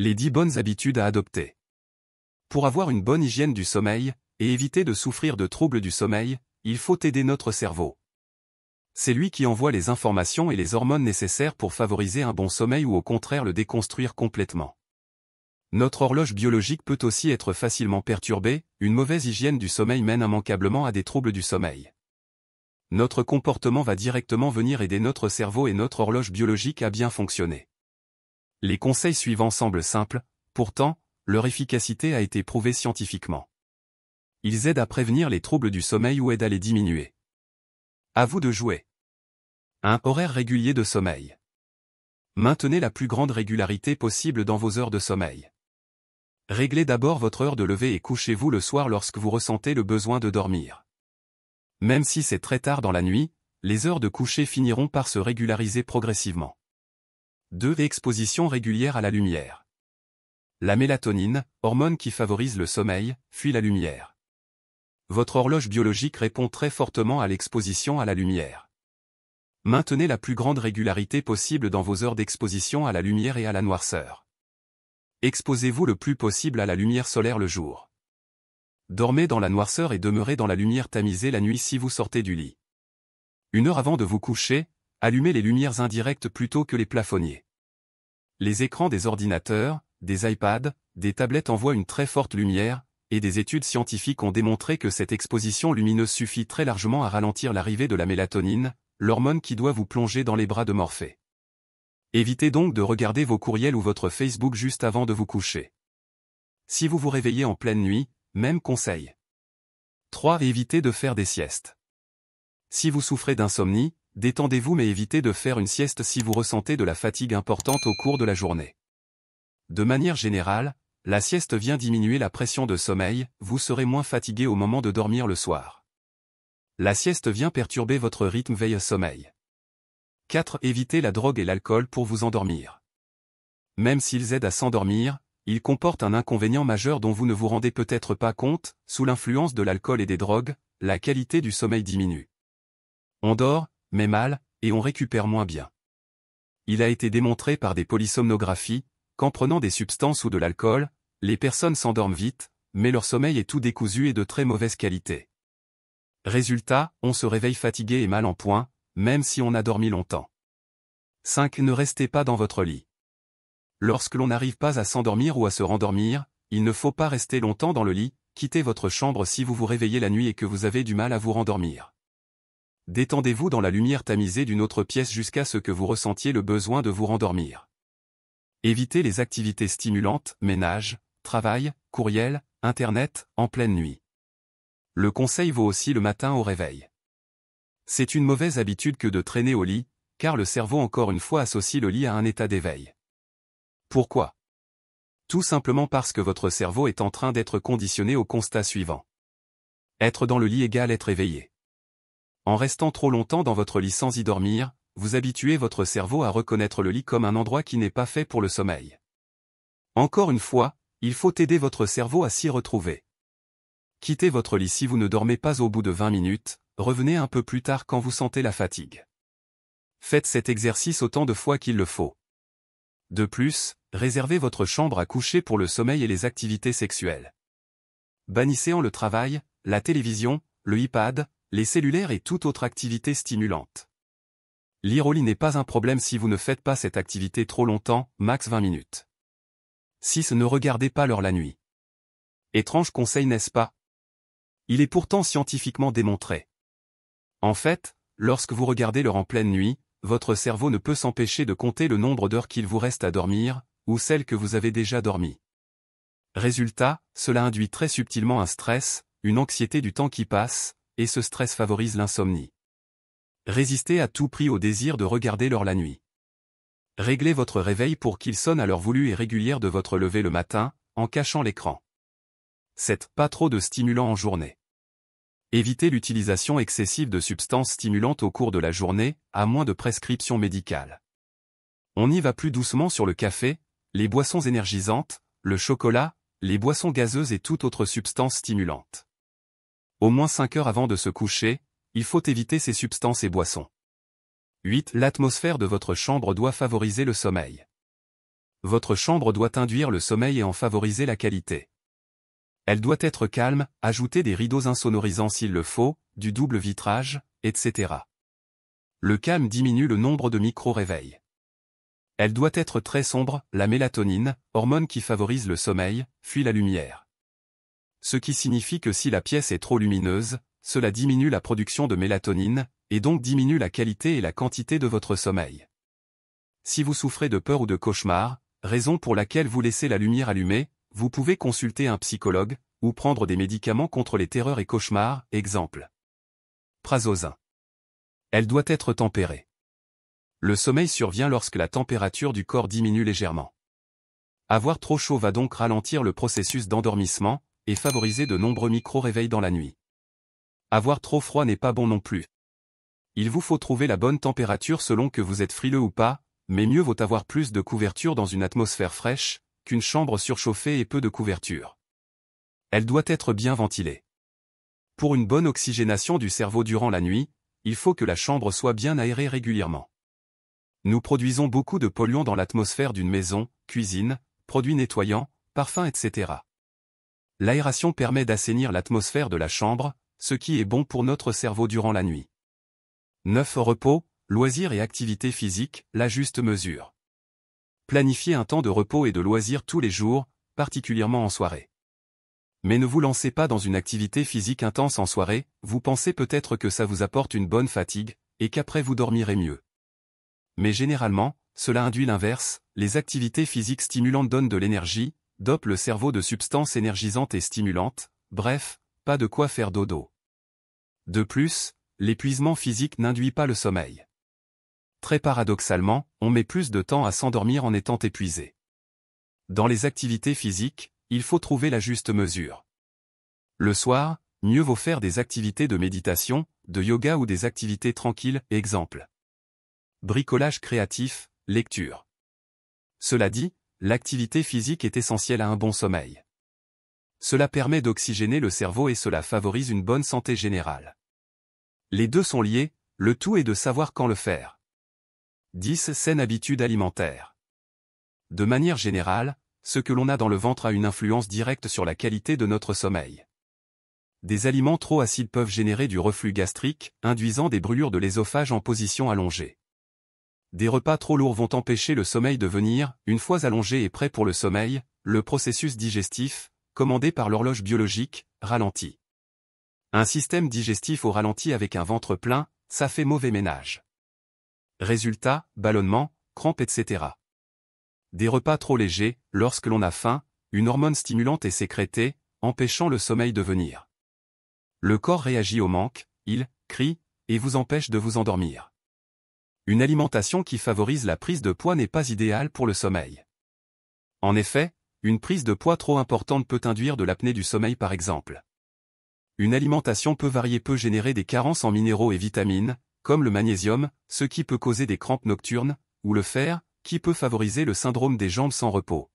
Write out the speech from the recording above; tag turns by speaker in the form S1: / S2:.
S1: Les 10 bonnes habitudes à adopter. Pour avoir une bonne hygiène du sommeil, et éviter de souffrir de troubles du sommeil, il faut aider notre cerveau. C'est lui qui envoie les informations et les hormones nécessaires pour favoriser un bon sommeil ou au contraire le déconstruire complètement. Notre horloge biologique peut aussi être facilement perturbée, une mauvaise hygiène du sommeil mène immanquablement à des troubles du sommeil. Notre comportement va directement venir aider notre cerveau et notre horloge biologique à bien fonctionner. Les conseils suivants semblent simples, pourtant, leur efficacité a été prouvée scientifiquement. Ils aident à prévenir les troubles du sommeil ou aident à les diminuer. À vous de jouer. 1. Horaire régulier de sommeil. Maintenez la plus grande régularité possible dans vos heures de sommeil. Réglez d'abord votre heure de lever et couchez-vous le soir lorsque vous ressentez le besoin de dormir. Même si c'est très tard dans la nuit, les heures de coucher finiront par se régulariser progressivement. 2. Exposition régulière à la lumière. La mélatonine, hormone qui favorise le sommeil, fuit la lumière. Votre horloge biologique répond très fortement à l'exposition à la lumière. Maintenez la plus grande régularité possible dans vos heures d'exposition à la lumière et à la noirceur. Exposez-vous le plus possible à la lumière solaire le jour. Dormez dans la noirceur et demeurez dans la lumière tamisée la nuit si vous sortez du lit. 1 heure avant de vous coucher, allumez les lumières indirectes plutôt que les plafonniers. Les écrans des ordinateurs, des iPads, des tablettes envoient une très forte lumière, et des études scientifiques ont démontré que cette exposition lumineuse suffit très largement à ralentir l'arrivée de la mélatonine, l'hormone qui doit vous plonger dans les bras de Morphée. Évitez donc de regarder vos courriels ou votre Facebook juste avant de vous coucher. Si vous vous réveillez en pleine nuit, même conseil. 3. Évitez de faire des siestes. Si vous souffrez d'insomnie, détendez-vous mais évitez de faire une sieste si vous ressentez de la fatigue importante au cours de la journée. De manière générale, la sieste vient diminuer la pression de sommeil, vous serez moins fatigué au moment de dormir le soir. La sieste vient perturber votre rythme veille-sommeil. 4. Évitez la drogue et l'alcool pour vous endormir. Même s'ils aident à s'endormir, ils comportent un inconvénient majeur dont vous ne vous rendez peut-être pas compte, sous l'influence de l'alcool et des drogues, la qualité du sommeil diminue. On dort, mais mal, et on récupère moins bien. Il a été démontré par des polysomnographies, qu'en prenant des substances ou de l'alcool, les personnes s'endorment vite, mais leur sommeil est tout décousu et de très mauvaise qualité. Résultat, on se réveille fatigué et mal en point, même si on a dormi longtemps. 5. Ne restez pas dans votre lit. Lorsque l'on n'arrive pas à s'endormir ou à se rendormir, il ne faut pas rester longtemps dans le lit, quittez votre chambre si vous vous réveillez la nuit et que vous avez du mal à vous rendormir. Détendez-vous dans la lumière tamisée d'une autre pièce jusqu'à ce que vous ressentiez le besoin de vous rendormir. Évitez les activités stimulantes, ménage, travail, courriel, internet, en pleine nuit. Le conseil vaut aussi le matin au réveil. C'est une mauvaise habitude que de traîner au lit, car le cerveau encore une fois associe le lit à un état d'éveil. Pourquoi? Tout simplement parce que votre cerveau est en train d'être conditionné au constat suivant. Être dans le lit égale être éveillé. En restant trop longtemps dans votre lit sans y dormir, vous habituez votre cerveau à reconnaître le lit comme un endroit qui n'est pas fait pour le sommeil. Encore une fois, il faut aider votre cerveau à s'y retrouver. Quittez votre lit si vous ne dormez pas au bout de 20 minutes, revenez un peu plus tard quand vous sentez la fatigue. Faites cet exercice autant de fois qu'il le faut. De plus, réservez votre chambre à coucher pour le sommeil et les activités sexuelles. Bannissez le travail, la télévision, le iPad, les cellulaires et toute autre activité stimulante. Lire au lit n'est pas un problème si vous ne faites pas cette activité trop longtemps, max 20 minutes. 6. Ne regardez pas l'heure la nuit. Étrange conseil n'est-ce pas? Il est pourtant scientifiquement démontré. En fait, lorsque vous regardez l'heure en pleine nuit, votre cerveau ne peut s'empêcher de compter le nombre d'heures qu'il vous reste à dormir, ou celles que vous avez déjà dormi. Résultat, cela induit très subtilement un stress, une anxiété du temps qui passe, et ce stress favorise l'insomnie. Résistez à tout prix au désir de regarder l'heure la nuit. Réglez votre réveil pour qu'il sonne à l'heure voulue et régulière de votre lever le matin, en cachant l'écran. 7. Pas trop de stimulants en journée. Évitez l'utilisation excessive de substances stimulantes au cours de la journée, à moins de prescription médicale. On y va plus doucement sur le café, les boissons énergisantes, le chocolat, les boissons gazeuses et toute autre substance stimulante. Au moins 5 heures avant de se coucher, il faut éviter ces substances et boissons. 8. L'atmosphère de votre chambre doit favoriser le sommeil. Votre chambre doit induire le sommeil et en favoriser la qualité. Elle doit être calme, ajouter des rideaux insonorisants s'il le faut, du double vitrage, etc. Le calme diminue le nombre de micro-réveils. Elle doit être très sombre, la mélatonine, hormone qui favorise le sommeil, fuit la lumière. Ce qui signifie que si la pièce est trop lumineuse, cela diminue la production de mélatonine, et donc diminue la qualité et la quantité de votre sommeil. Si vous souffrez de peur ou de cauchemar, raison pour laquelle vous laissez la lumière allumée, vous pouvez consulter un psychologue, ou prendre des médicaments contre les terreurs et cauchemars, exemple. Prazosin. Elle doit être tempérée. Le sommeil survient lorsque la température du corps diminue légèrement. Avoir trop chaud va donc ralentir le processus d'endormissement, et favoriser de nombreux micro-réveils dans la nuit. Avoir trop froid n'est pas bon non plus. Il vous faut trouver la bonne température selon que vous êtes frileux ou pas, mais mieux vaut avoir plus de couverture dans une atmosphère fraîche, qu'une chambre surchauffée et peu de couverture. Elle doit être bien ventilée. Pour une bonne oxygénation du cerveau durant la nuit, il faut que la chambre soit bien aérée régulièrement. Nous produisons beaucoup de polluants dans l'atmosphère d'une maison, cuisine, produits nettoyants, parfums etc. L'aération permet d'assainir l'atmosphère de la chambre, ce qui est bon pour notre cerveau durant la nuit. 9. Repos, loisirs et activités physiques, la juste mesure. Planifiez un temps de repos et de loisirs tous les jours, particulièrement en soirée. Mais ne vous lancez pas dans une activité physique intense en soirée, vous pensez peut-être que ça vous apporte une bonne fatigue, et qu'après vous dormirez mieux. Mais généralement, cela induit l'inverse, les activités physiques stimulantes donnent de l'énergie, dopent le cerveau de substances énergisantes et stimulantes, bref, pas de quoi faire dodo. De plus, l'épuisement physique n'induit pas le sommeil. Très paradoxalement, on met plus de temps à s'endormir en étant épuisé. Dans les activités physiques, il faut trouver la juste mesure. Le soir, mieux vaut faire des activités de méditation, de yoga ou des activités tranquilles, exemple. Bricolage créatif, lecture. Cela dit, l'activité physique est essentielle à un bon sommeil. Cela permet d'oxygéner le cerveau et cela favorise une bonne santé générale. Les deux sont liés, le tout est de savoir quand le faire. 10. Saine habitude alimentaire. De manière générale, ce que l'on a dans le ventre a une influence directe sur la qualité de notre sommeil. Des aliments trop acides peuvent générer du reflux gastrique, induisant des brûlures de l'ésophage en position allongée. Des repas trop lourds vont empêcher le sommeil de venir, une fois allongé et prêt pour le sommeil, le processus digestif, commandé par l'horloge biologique, ralentit. Un système digestif au ralenti avec un ventre plein, ça fait mauvais ménage. Résultat, ballonnement, crampes etc. Des repas trop légers, lorsque l'on a faim, une hormone stimulante est sécrétée, empêchant le sommeil de venir. Le corps réagit au manque, il crie, et vous empêche de vous endormir. Une alimentation qui favorise la prise de poids n'est pas idéale pour le sommeil. En effet, une prise de poids trop importante peut induire de l'apnée du sommeil par exemple. Une alimentation peu variée peut générer des carences en minéraux et vitamines, comme le magnésium, ce qui peut causer des crampes nocturnes, ou le fer, qui peut favoriser le syndrome des jambes sans repos.